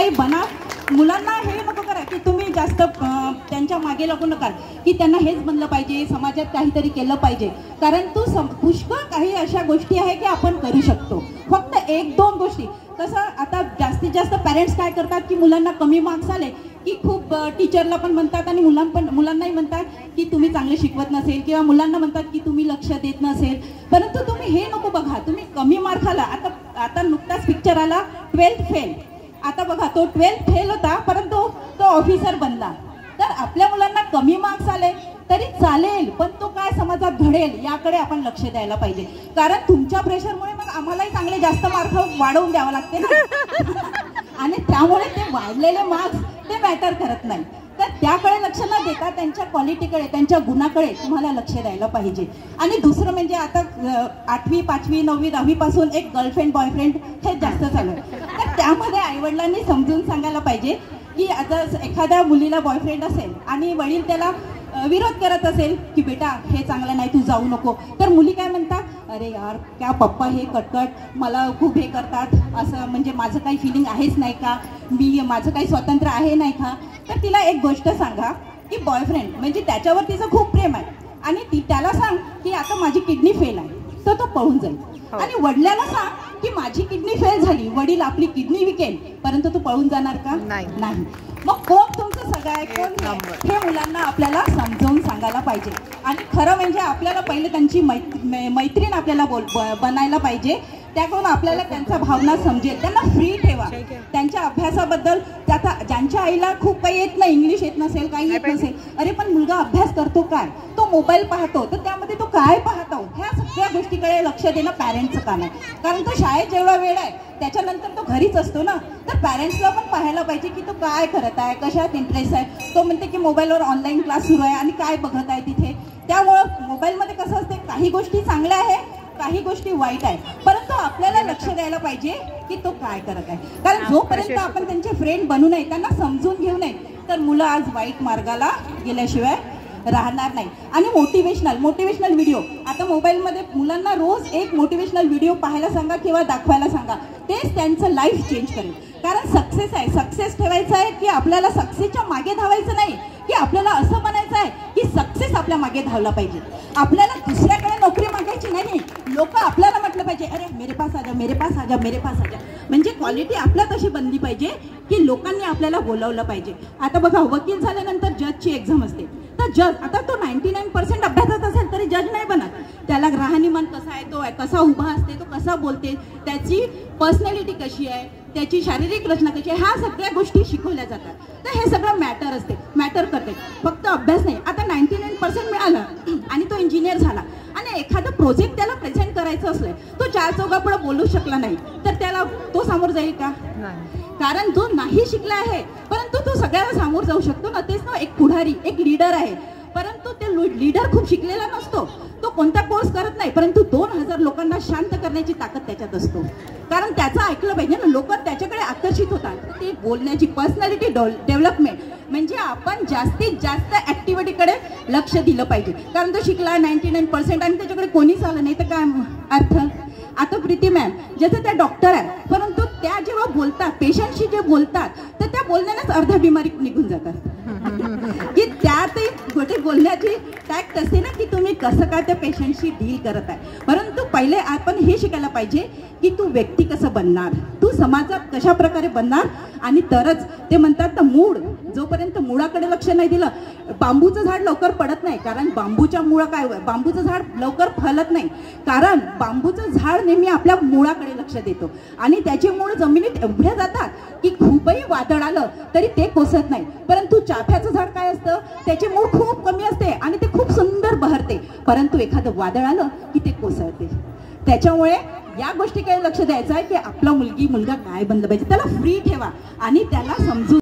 काही बना. मुलांना हे नको करा की तुम्ही जास्त त्यांच्या मागे लागू नका की त्यांना हेच बनलं पाहिजे, समाजात काहीतरी केलं पाहिजे. कारण पुष्कळ काही अशा गोष्टी आहे की आपण करू शकतो. फक्त एक दोन गोष्टी. कसं आता जास्तीत जास्त पॅरेंट्स काय करतात की मुलांना कमी मार्क्स आले की खूप टीचरला पण म्हणतात आणि मुलांनाही म्हणतात की तुम्ही चांगले शिकवत नसेल, किंवा मुलांना म्हणतात की तुम्ही लक्ष देत नसेल. परंतु तुम्ही हे नको बघा, तुम्ही कमी मार्क आला. आता नुकताच पिक्चर आला 12th फेल. आता बघा, तो 12th फेल होता परंतु तो ऑफिसर बनला. तर आपल्या मुलांना कमी मार्क्स आले तरी चालेल, पण तो काय समाजात घडेल याकडे आपण लक्ष द्यायला पाहिजे. कारण तुमच्या प्रेशरमुळे मग आम्हालाही चांगले जास्त मार्क वाढवून द्यावं लागते ना. आणि त्यामुळे ते वाढलेले मार्क्स ते मॅटर करत नाही. तर त्याकडे लक्ष न देता त्यांच्या क्वालिटीकडे, त्यांच्या गुणाकडे तुम्हाला लक्ष द्यायला पाहिजे. आणि दुसरं म्हणजे आता 8वी 5वी 9वी 10वी पासून एक गर्लफ्रेंड बॉयफ्रेंड हे जास्त चालू आहे. तर त्यामध्ये आईवडिलांनी समजून सांगायला पाहिजे की आता एखाद्या मुलीला बॉयफ्रेंड असेल आणि वडील त्याला विरोध करत असेल की बेटा हे चांगलं नाही, तू जाऊ नको. तर मुली काय म्हणतात, अरे यार क्या पप्पा हे कटकट मला खूप हे करतात, असं म्हणजे माझं काही फिलिंग आहेच नाही का, माझं काही स्वातंत्र्य आहे नाही का. तर तिला एक गोष्ट सांगा की बॉयफ्रेंड म्हणजे त्याच्यावर तिचं खूप प्रेम आहे आणि त्याला सांग की आता माझी किडनी फेल आहे, तर तो पळून जाईल. आणि वडिलांना सांग की माझी किडनी फेल झाली, वडील आपली किडनी विकेल, परंतु तू पळून जाणार का? नाही. मग कोण तुमचं सगळं आहे, कोण हे मुलांना आपल्याला समजावून सांगायला पाहिजे. आणि खरं म्हणजे आपल्याला पहिले त्यांची मैत्रीण आपल्याला बनायला पाहिजे. त्याकडून आपल्याला त्यांच्या भावना समजेल. त्यांना फ्री ठेवा त्यांच्या अभ्यासाबद्दल. आता ज्यांच्या आईला खूप काही येत नाही, इंग्लिश येत नसेल, काही येत नसेल, अरे पण मुलगा अभ्यास करतो काय, तो मोबाईल पाहतो, तर त्यामध्ये तो काय पाहतो, ह्या सगळ्या गोष्टीकडे लक्ष देणं पॅरेंट्सचं काम आहे. कारण तो शाळेत जेवढा वेळ आहे त्याच्यानंतर तो घरीच असतो ना. तर पॅरेंट्सला पण पाहायला पाहिजे की तो काय करत आहे, कशात इंटरेस्ट आहे. तो म्हणते की मोबाईलवर ऑनलाईन क्लास सुरू आहे आणि काय बघत आहे तिथे. त्यामुळं मोबाईलमध्ये कसं असते, काही गोष्टी चांगल्या आहे, काही गोष्टी वाईट आहे, परंतु आपल्याला लक्ष द्यायला पाहिजे की तो काय करत आहे. कारण जोपर्यंत आपण त्यांचे फ्रेंड बनू नये, त्यांना समजून घेऊ नये, तर मुलं आज वाईट मार्गाला गेल्याशिवाय राहणार नाही. आणि मोटिवेशनल व्हिडिओ आता मोबाईलमध्ये मुलांना रोज एक मोटिवेशनल व्हिडिओ पाहायला सांगा किंवा दाखवायला सांगा. तेच त्यांचं लाईफ चेंज करेल. कारण सक्सेस आहे, सक्सेस ठेवायचं आहे की आपल्याला सक्सेसच्या मागे धावायचं नाही, की आपल्याला असं बनायचं आहे की सक्सेस आपल्या मागे धावला पाहिजे. आपल्याला दुसऱ्याकडे नोकरी मागायची नाही. लोक आपल्याला म्हटलं पाहिजे, अरे मेरे पास आजा, मेरे पास आजा, मेरे पास आजा. म्हणजे क्वालिटी आपल्यात अशी बनली पाहिजे की लोकांनी आपल्याला बोलावलं पाहिजे. आता बघा, वकील झाल्यानंतर जजची एक्झाम असते. तर जज आता तो 99% अभ्यासात असेल तरी जज नाही बनत. त्याला राहणीमान कसा आहे, तो कसा उभा असते, तो कसा बोलते, त्याची पर्सनॅलिटी कशी आहे, त्याची शारीरिक रचना कशी आहे, ह्या सगळ्या गोष्टी शिकवल्या जातात. तर हे सगळं मॅटर करते, फक्त अभ्यास नाही. आता 99% मिळालं आणि तो इंजिनियर झाला आणि एखादं प्रोजेक्ट त्याला प्रेझेंट करायचं असलं, तो 4 चौघापुढे बोलू शकला नाही, तर त्याला तो सामोर जाईल का? कारण तो नाही शिकला आहे, परंतु तो सगळ्याला सामोर जाऊ शकतो ना. तेच ना एक पुढारी, एक लीडर आहे. परंतु ते लीडर खूप शिकलेला नसतो, तो कोणता कोर्स करत नाही, परंतु 2000 लोकांना शांत करण्याची ताकद त्याच्यात असतो. कारण त्याचं ऐकलं पाहिजे ना, लोक त्याच्याकडे आकर्षित होतात. ते बोलण्याची पर्सनॅलिटी डेव्हलपमेंट म्हणजे आपण जास्तीत जास्त ऍक्टिव्हिटीकडे लक्ष दिलं पाहिजे. कारण तो शिकला 99% आणि त्याच्याकडे कोणीच आलं नाही, तर काय अर्थ? आता प्रीती मॅम ज्याचं त्या डॉक्टर आहे, परंतु त्या जेव्हा बोलतात पेशंटशी जे बोलतात, तर त्या बोलण्यानेच अर्ध्या बिमारी निघून जातात. की त्यातही गोष्टी बोलण्याची टॅक्ट असते ना, की तुम्ही कसं काय त्या पेशंटशी डील करत आहे. परंतु पहिले आपण हे शिकायला पाहिजे की तू व्यक्ती कसं बनणार, तू समाजात कशा प्रकारे बनणार. आणि तरच ते म्हणतात ना, मूळ जोपर्यंत मुळाकडे लक्ष नाही दिलं, बांबूचं झाड लवकर पडत नाही. कारण बांबूच्या मुळा काय, बांबूचं झाड लवकर फलत नाही. कारण बांबूचं झाड नेहमी आपल्या मुळाकडे लक्ष देतो आणि त्याची मूळ जमिनीत एवढ्या जातात की खूपही वादळ आलं तरी ते कोसळत नाही. परंतु चाफ्याचं झाड काय असतं, त्याची मूळ खूप कमी असते आणि ते खूप सुंदर बहरते, परंतु एखादं वादळ आलं की ते कोसळते. त्याच्यामुळे या गोष्टीकडे लक्ष द्यायचं आहे की आपला मुलगा काय बनलं पाहिजे. त्याला फ्री ठेवा आणि त्याला समजून